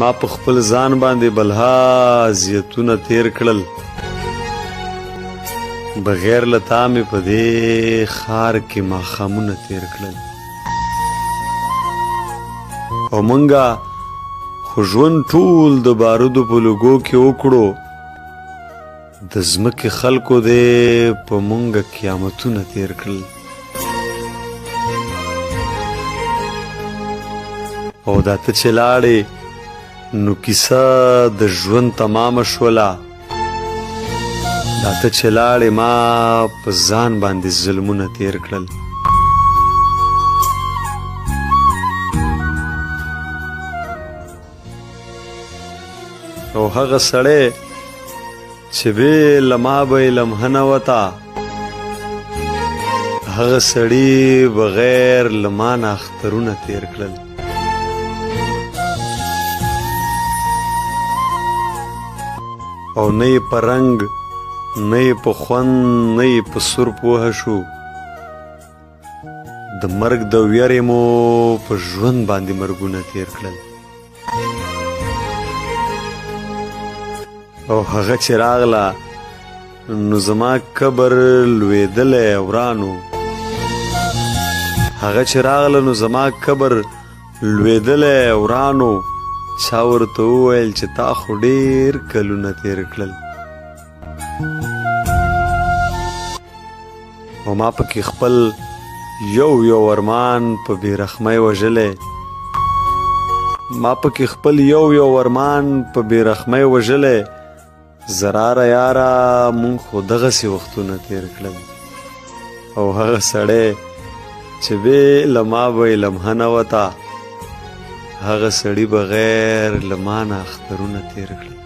ما په خپل ځان باندې بلها اذیتونه تیر کړل، بغیر له تا مې په دې ښار کې ماښامونه تیر کړل. او مونږه خو ژوند ټول د بارودو په لوګو کې وکړو، د ځمکې خلکو دې په مونږه قیامتونه تیر کړل. او دا ته چې لاړې نو کیسه د ژوند تمامه شوله، دا ته چې لاړې ما په ځان باندې ظلمونه تیر کړل. او هغه سړی چې بې له ما به یې لمحه نه وته، هغه سړي بغیر له ما نه اخترونه تیر کړل. او نه یې په رنګ، نه یې په خوند، نه یې په سور پوهه شو، د مرګ د ویرې مو په ژوند باندې مرګونه تیر کړل. او هغه چې راغله نو زما قبر لوېدلی ورانو، هغه چې راغله نو زما قبر لوېدلی ورانو، چا ورته وویل چې تا خو ډېر کلونه تیر کړل. او ما پکې خپل یو ارمان په بې رحمۍ وژلی، ما پکې خپل یو ارمان په بې رحمۍ وژلی. زراره یاره مونږ خو دغسې وختونه تیر کړل. او هغه سړی چې بې له ما به یې لمحه نه وته، هغه سړي بغیر له ما نه اخترونه تیر کړل.